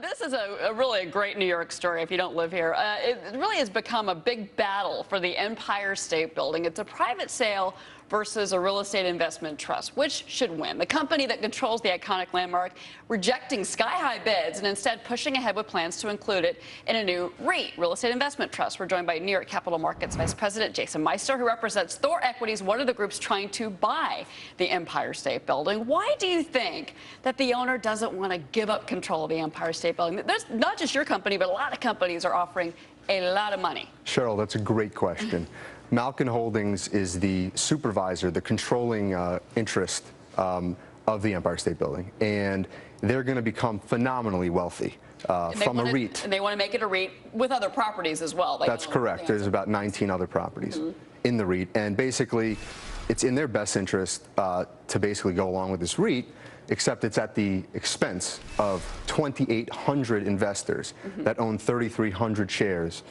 this is a really great New York story if you don't live here. It really has become a big battle for the Empire State Building. It's a private sale versus a real estate investment trust. Which should win? The company that controls the iconic landmark rejecting sky-high bids and instead pushing ahead with plans to include it in a new REIT, real estate investment trust. We're joined by New York Capital Markets Vice President Jason Meister, who represents Thor Equities, one of the groups trying to buy the Empire State Building. Why do you think that the owner doesn't want to give up control of the Empire State Building? There's not just your company, but a lot of companies are offering a lot of money. Cheryl, that's a great question. Malkin Holdings is the supervisor, the controlling interest of the Empire State Building, and they're going to become phenomenally wealthy from a REIT. And they want to make it a REIT with other properties as well. That's correct. There's about 19 other properties in the REIT, and basically it's in their best interest to basically go along with this REIT, except it's at the expense of 2,800 investors that own 3,300 shares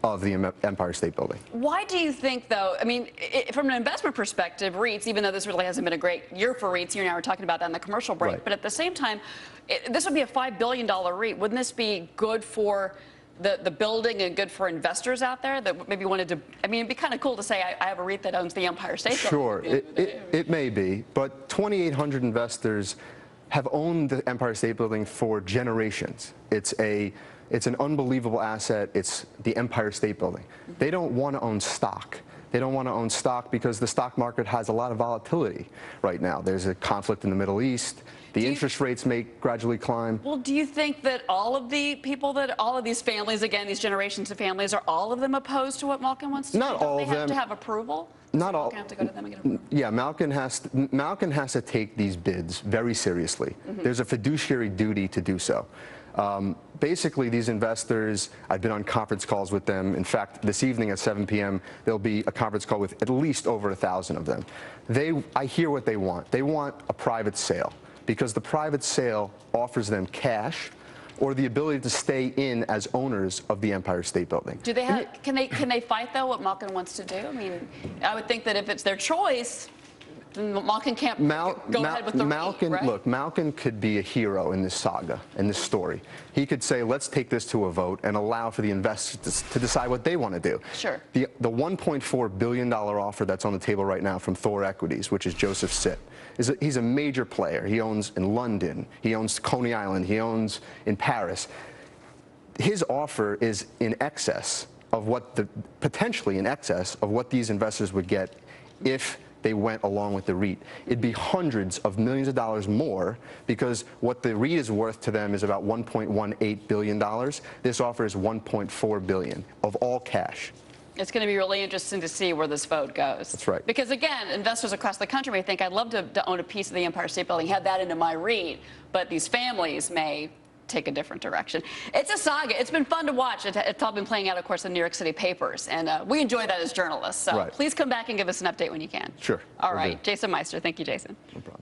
of the Empire State Building. Why do you think, though, I mean, from an investment perspective, REITs, even though this really hasn't been a great year for REITs, you and I were talking about that in the commercial break, but at the same time, this would be a $5 billion REIT. Wouldn't this be good for the building and good for investors out there that maybe wanted to, I mean, it'd be kind of cool to say, I have a REIT that owns the Empire State Building. Sure, it may be, but 2,800 investors have owned the Empire State Building for generations. It's an unbelievable asset. It's the Empire State Building. They don't want to own stock. They don't want to own stock because the stock market has a lot of volatility right now. There's a conflict in the Middle East. The interest rates may gradually climb. Well, do you think that all of the people all of these families, again, these generations of families, are all of them opposed to what Malkin wants to do? Not all of them. They have to have approval? Not all. Malkin have to go to them and get approval? Yeah, Malkin has to take these bids very seriously. There's a fiduciary duty to do so. Basically, these investors, I've been on conference calls with them. In fact, this evening at 7 p.m., there'll be a conference call with at least over 1,000 of them. I hear what they want. They want a private sale because the private sale offers them cash or the ability to stay in as owners of the Empire State Building. Do they have, can they fight, though, what Malkin wants to do? I mean, I would think that if it's their choice, Malkin can't go ahead with the REIT, right? Look, Malkin could be a hero in this saga, in this story. He could say, let's take this to a vote and allow for the investors to decide what they want to do. Sure. The $1.4 billion offer that's on the table right now from Thor Equities, which is Joseph Sitt, he's a major player. He owns in London. He owns Coney Island. He owns in Paris. His offer is in excess of potentially in excess of what these investors would get if they went along with the REIT. It'd be hundreds of millions of dollars more because what the REIT is worth to them is about $1.18 billion. This offer is $1.4 billion of all cash. It's going to be really interesting to see where this vote goes. That's right. Because, again, investors across the country may think, I'd love to own a piece of the Empire State Building, have that into my REIT, but these families may take a different direction. It's a saga. It's been fun to watch. It's all been playing out, of course, in New York City papers, and we enjoy that as journalists. So please come back and give us an update when you can. Sure. All right. Jason Meister. Thank you, Jason. No problem.